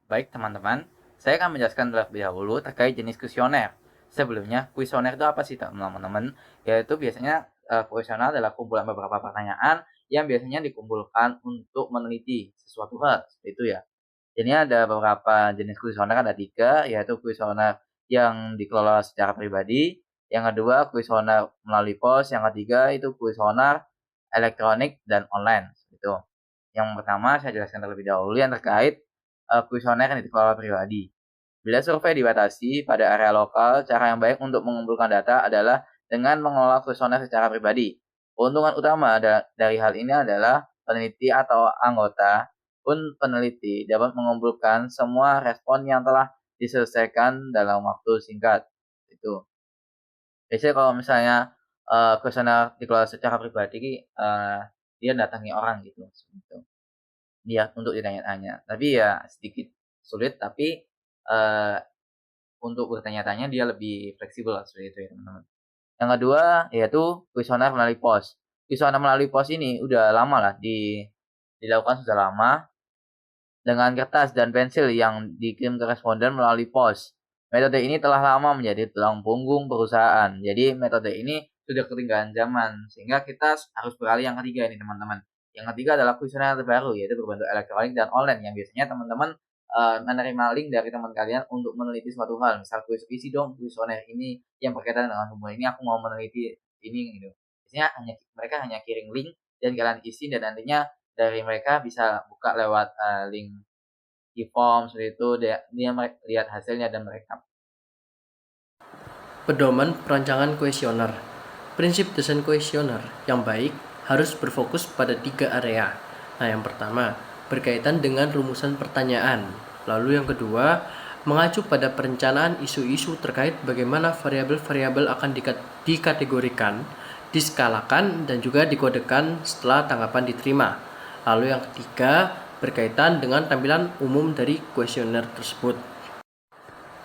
Baik teman-teman, saya akan menjelaskan terlebih dahulu terkait jenis kuesioner. Sebelumnya, kuesioner itu apa sih teman-teman? Yaitu biasanya kuesioner adalah kumpulan beberapa pertanyaan yang biasanya dikumpulkan untuk meneliti sesuatu hal, seperti itu ya. Jadi ada beberapa jenis kuesioner, ada tiga, yaitu kuesioner yang dikelola secara pribadi, yang kedua kuesioner melalui pos, yang ketiga itu kuesioner elektronik dan online, itu. Yang pertama saya jelaskan terlebih dahulu yang terkait kuesioner yang dikelola pribadi. Bila survei dibatasi pada area lokal, cara yang baik untuk mengumpulkan data adalah dengan mengelola kuesioner secara pribadi. Keuntungan utama dari hal ini adalah peneliti atau anggota pun peneliti dapat mengumpulkan semua respon yang telah diselesaikan dalam waktu singkat. Itu. Biasanya kalau misalnya kuesioner dikelola secara pribadi, dia datangi orang gitu, seperti. Iya, untuk ditanya-tanya. Tapi ya sedikit sulit, tapi, eee, untuk bertanya-tanya dia lebih fleksibel lah, seperti itu ya, teman-teman. Yang kedua, yaitu kuesioner melalui pos. Kuesioner melalui pos ini udah lama lah dilakukan sudah lama dengan kertas dan pensil yang dikirim ke responden melalui pos. Metode ini telah lama menjadi tulang punggung perusahaan. Jadi metode ini sudah ketinggalan zaman, sehingga kita harus beralih yang ketiga ini teman-teman. Yang ketiga adalah kuesioner terbaru, yaitu berbentuk elektronik dan online yang biasanya teman-teman menerima link dari teman kalian untuk meneliti suatu hal. Misal isi dong kuesioner ini yang berkaitan dengan hubungan ini, aku mau meneliti ini gitu. Biasanya mereka hanya kirim link dan kalian isi dan nantinya dari mereka bisa buka lewat link e-form seperti itu, dia lihat hasilnya dan merekap. Pedoman perancangan kuesioner. Prinsip desain kuesioner yang baik harus berfokus pada 3 area. Nah, yang pertama, berkaitan dengan rumusan pertanyaan. Lalu yang kedua, mengacu pada perencanaan isu-isu terkait bagaimana variabel-variabel akan dikategorikan, diskalakan, dan juga dikodekan setelah tanggapan diterima. Lalu yang ketiga, berkaitan dengan tampilan umum dari kuesioner tersebut.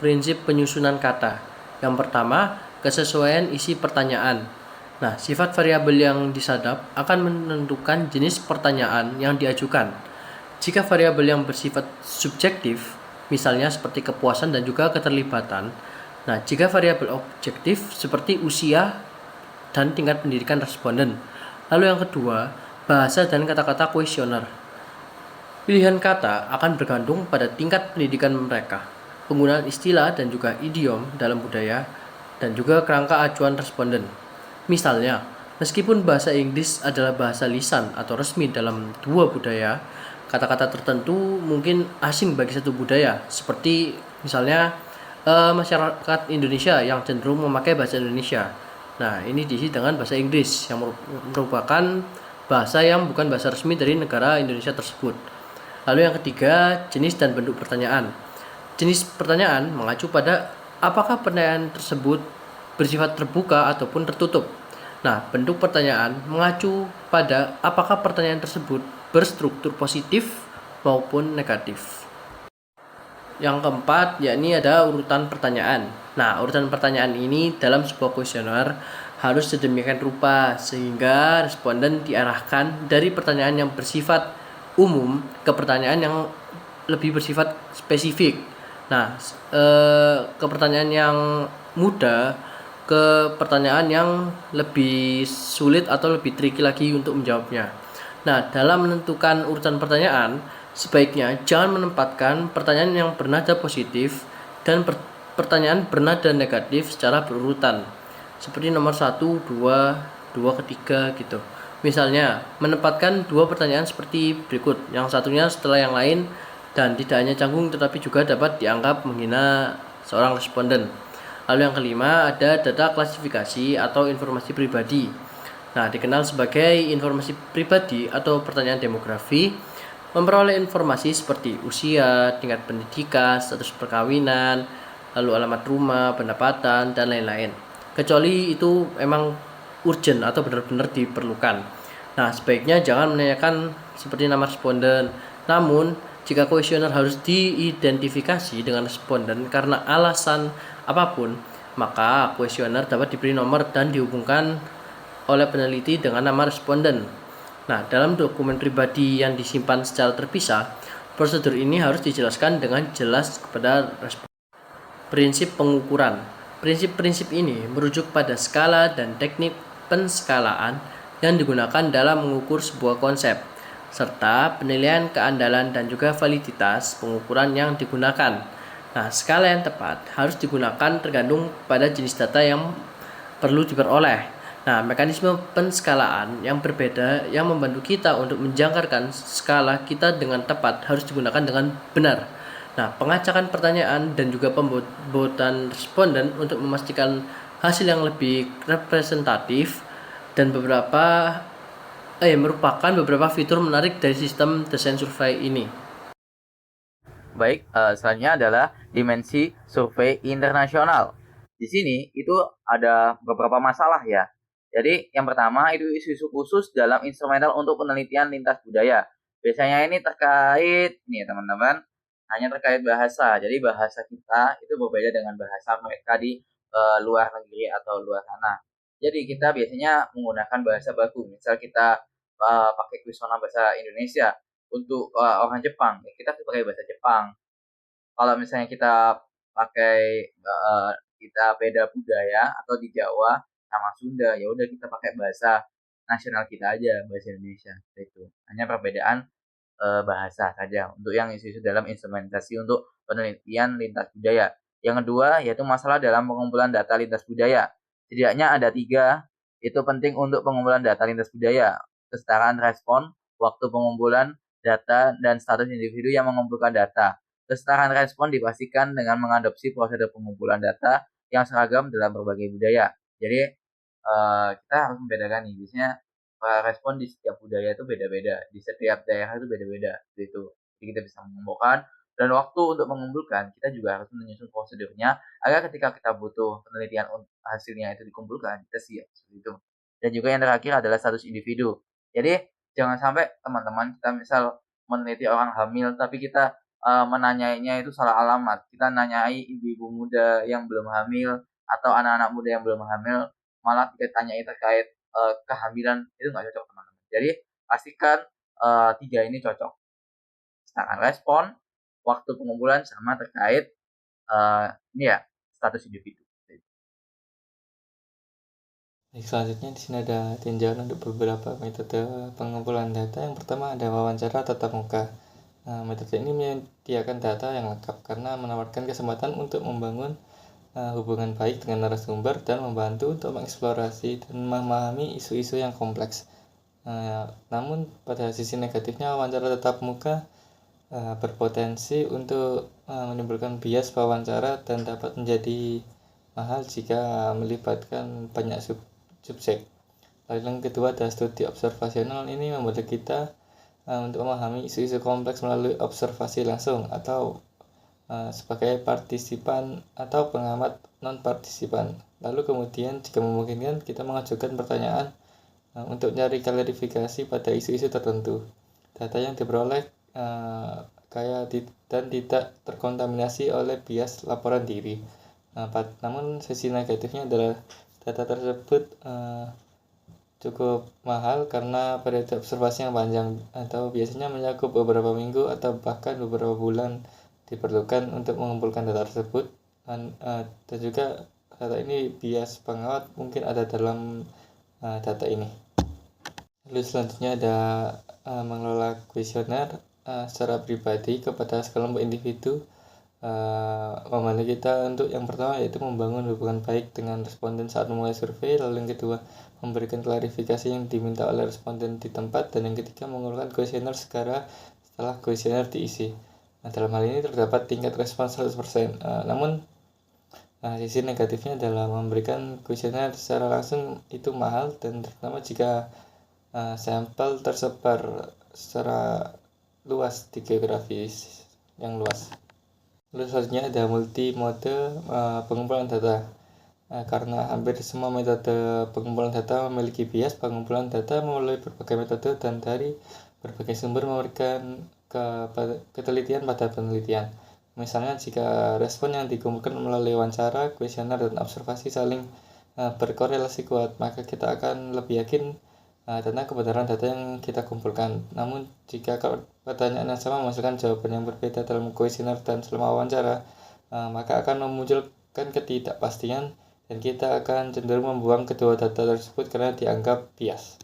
Prinsip penyusunan kata. Yang pertama, kesesuaian isi pertanyaan. Nah, sifat variabel yang disadap akan menentukan jenis pertanyaan yang diajukan. Jika variabel yang bersifat subjektif, misalnya seperti kepuasan dan juga keterlibatan. Nah, jika variabel objektif seperti usia dan tingkat pendidikan responden. Lalu yang kedua, bahasa dan kata-kata kuesioner. Pilihan kata akan bergantung pada tingkat pendidikan mereka, penggunaan istilah dan juga idiom dalam budaya, dan juga kerangka acuan responden. Misalnya, meskipun bahasa Inggris adalah bahasa lisan atau resmi dalam dua budaya, kata-kata tertentu mungkin asing bagi satu budaya, seperti misalnya masyarakat Indonesia yang cenderung memakai bahasa Indonesia. Nah, ini diisi dengan bahasa Inggris yang merupakan bahasa yang bukan bahasa resmi dari negara Indonesia tersebut. Lalu yang ketiga, jenis dan bentuk pertanyaan. Jenis pertanyaan mengacu pada apakah pertanyaan tersebut bersifat terbuka ataupun tertutup. Nah, bentuk pertanyaan mengacu pada apakah pertanyaan tersebut berstruktur positif maupun negatif. Yang keempat, yakni ada urutan pertanyaan. Nah, urutan pertanyaan ini dalam sebuah kuesioner harus sedemikian rupa sehingga responden diarahkan dari pertanyaan yang bersifat umum ke pertanyaan yang lebih bersifat spesifik. Nah, ke pertanyaan yang mudah ke pertanyaan yang lebih sulit atau lebih tricky lagi untuk menjawabnya. Nah, dalam menentukan urutan pertanyaan, sebaiknya jangan menempatkan pertanyaan yang bernada positif dan pertanyaan bernada negatif secara berurutan. Seperti nomor 1, 2, 2 ketiga gitu. Misalnya, menempatkan dua pertanyaan seperti berikut. Yang satunya setelah yang lain dan tidak hanya canggung tetapi juga dapat dianggap menghina seorang responden. Lalu yang kelima ada data klasifikasi atau informasi pribadi. Nah, dikenal sebagai informasi pribadi atau pertanyaan demografi, memperoleh informasi seperti usia, tingkat pendidikan, status perkawinan, lalu alamat rumah, pendapatan, dan lain-lain. Kecuali itu memang urgent atau benar-benar diperlukan. Nah, sebaiknya jangan menanyakan seperti nama responden. Namun, jika kuesioner harus diidentifikasi dengan responden karena alasan apapun, maka kuesioner dapat diberi nomor dan dihubungkan oleh peneliti dengan nama responden. Nah, dalam dokumen pribadi yang disimpan secara terpisah, Prosedur ini harus dijelaskan dengan jelas kepada responden. Prinsip pengukuran. Prinsip-prinsip ini merujuk pada skala dan teknik penskalaan yang digunakan dalam mengukur sebuah konsep, serta penilaian keandalan dan juga validitas pengukuran yang digunakan. Nah, skala yang tepat harus digunakan tergantung pada jenis data yang perlu diperoleh. Nah, mekanisme penskalaan yang berbeda yang membantu kita untuk menjangkarkan skala kita dengan tepat harus digunakan dengan benar. Nah, pengacakan pertanyaan dan juga pembobotan responden untuk memastikan hasil yang lebih representatif dan merupakan beberapa fitur menarik dari sistem desain survei ini. Baik, selanjutnya adalah dimensi survei internasional. Di sini itu ada beberapa masalah ya. Jadi yang pertama itu isu-isu khusus dalam instrumental untuk penelitian lintas budaya. Biasanya ini terkait nih teman-teman, hanya terkait bahasa. Jadi bahasa kita itu berbeda dengan bahasa mereka di luar negeri atau luar sana. Jadi kita biasanya menggunakan bahasa baku. Misal kita pakai kuesioner bahasa Indonesia, untuk orang Jepang, ya kita tuh pakai bahasa Jepang. Kalau misalnya kita pakai kita beda budaya atau di Jawa sama Sunda, ya udah kita pakai bahasa nasional kita aja, bahasa Indonesia. Itu hanya perbedaan bahasa saja untuk yang isu-isu dalam instrumentasi untuk penelitian lintas budaya. Yang kedua yaitu masalah dalam pengumpulan data lintas budaya. Setidaknya ada 3 itu penting untuk pengumpulan data lintas budaya: kesetaraan respon, waktu pengumpulan data, dan status individu yang mengumpulkan data. Kesetaraan respon dipastikan dengan mengadopsi prosedur pengumpulan data yang seragam dalam berbagai budaya. Jadi kita harus membedakan nih, biasanya respon di setiap budaya itu beda-beda, di setiap daerah itu beda-beda, gitu. Jadi kita bisa mengumpulkan dan waktu untuk mengumpulkan, kita juga harus menyusun prosedurnya agar ketika kita butuh penelitian hasilnya itu dikumpulkan, kita siap seperti itu. Dan juga yang terakhir adalah status individu. Jadi jangan sampai teman-teman kita misal meneliti orang hamil tapi kita menanyainya itu salah alamat. Kita nanyai ibu-ibu muda yang belum hamil atau anak-anak muda yang belum hamil, malah kita tanyai terkait kehamilan, itu nggak cocok teman-teman. Jadi pastikan 3 ini cocok. Sedangkan respon, waktu pengumpulan, sama terkait ini ya status individu. Baik, selanjutnya di sini ada tinjauan untuk beberapa metode pengumpulan data. Yang pertama ada wawancara tatap muka. Nah, metode ini menyediakan data yang lengkap karena menawarkan kesempatan untuk membangun hubungan baik dengan narasumber dan membantu untuk mengeksplorasi dan memahami isu-isu yang kompleks. Namun pada sisi negatifnya wawancara tatap muka berpotensi untuk menimbulkan bias wawancara dan dapat menjadi mahal jika melibatkan banyak subjek. Lalu yang kedua ada studi observasional. Ini membantu kita untuk memahami isu-isu kompleks melalui observasi langsung atau sebagai partisipan atau pengamat non-partisipan. Lalu kemudian jika memungkinkan kita mengajukan pertanyaan untuk mencari klarifikasi pada isu-isu tertentu. Data yang diperoleh kaya dan tidak terkontaminasi oleh bias laporan diri. Namun sisi negatifnya adalah data tersebut cukup mahal karena periode observasi yang panjang atau biasanya mencakup beberapa minggu atau bahkan beberapa bulan diperlukan untuk mengumpulkan data tersebut, dan juga data ini bias pengawat mungkin ada dalam data ini. Lalu selanjutnya ada mengelola kuesioner secara pribadi kepada sekelompok individu. Membantu kita untuk yang pertama yaitu membangun hubungan baik dengan responden saat memulai survei, lalu yang kedua memberikan klarifikasi yang diminta oleh responden di tempat, dan yang ketiga mengeluarkan kuesioner setelah kuesioner diisi. Nah, dalam hal ini terdapat tingkat respons 100%. Namun sisi negatifnya adalah memberikan kuesioner secara langsung itu mahal, dan terutama jika sampel tersebar secara luas di geografis yang luas. Lalu selanjutnya ada multimode pengumpulan data. Karena hampir semua metode pengumpulan data memiliki bias pengumpulan data melalui berbagai metode dan dari berbagai sumber memberikan ketelitian pada penelitian. Misalnya jika respon yang dikumpulkan melalui wawancara, kuesioner, dan observasi saling berkorelasi kuat, maka kita akan lebih yakin tentang kebenaran data yang kita kumpulkan. Namun, jika pertanyaan yang sama menghasilkan jawaban yang berbeda dalam kuesioner dan selama wawancara, maka akan memunculkan ketidakpastian dan kita akan cenderung membuang kedua data tersebut karena dianggap bias.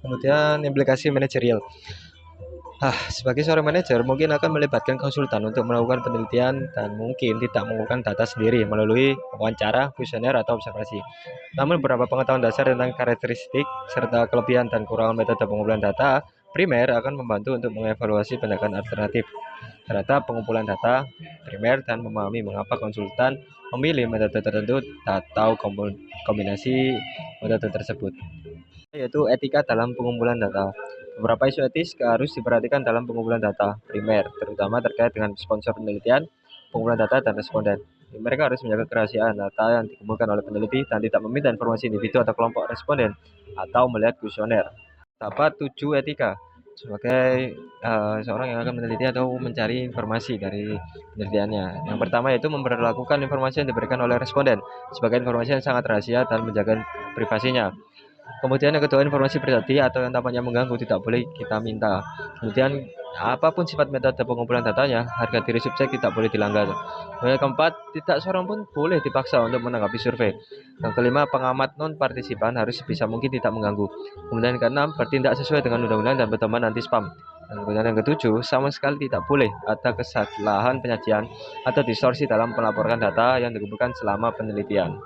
Kemudian implikasi manajerial. Sebagai seorang manajer mungkin akan melibatkan konsultan untuk melakukan penelitian dan mungkin tidak mengumpulkan data sendiri melalui wawancara, kuesioner, atau observasi. Namun beberapa pengetahuan dasar tentang karakteristik serta kelebihan dan kekurangan metode pengumpulan data primer akan membantu untuk mengevaluasi pendekatan alternatif terhadap pengumpulan data primer dan memahami mengapa konsultan memilih metode tertentu atau kombinasi metode tersebut, yaitu etika dalam pengumpulan data. Beberapa isu etis harus diperhatikan dalam pengumpulan data primer, terutama terkait dengan sponsor penelitian, pengumpulan data, dan responden. Mereka harus menjaga kerahasiaan data yang dikumpulkan oleh peneliti dan tidak meminta informasi individu atau kelompok responden atau melihat kuesioner. Dapat 7 etika sebagai seorang yang akan meneliti atau mencari informasi dari penelitiannya. Yang pertama yaitu memperlakukan informasi yang diberikan oleh responden sebagai informasi yang sangat rahasia dan menjaga privasinya. Kemudian yang kedua, informasi pribadi atau yang tampaknya mengganggu tidak boleh kita minta. Kemudian apapun sifat metode pengumpulan datanya, harga diri subjek tidak boleh dilanggar. Yang keempat, tidak seorang pun boleh dipaksa untuk menanggapi survei. Yang kelima, pengamat non partisipan harus sebisa mungkin tidak mengganggu. Kemudian yang keenam, bertindak sesuai dengan undang-undang dan berteman anti spam. Dan kemudian yang ketujuh, sama sekali tidak boleh ada kesalahan penyajian atau distorsi dalam pelaporan data yang dikumpulkan selama penelitian.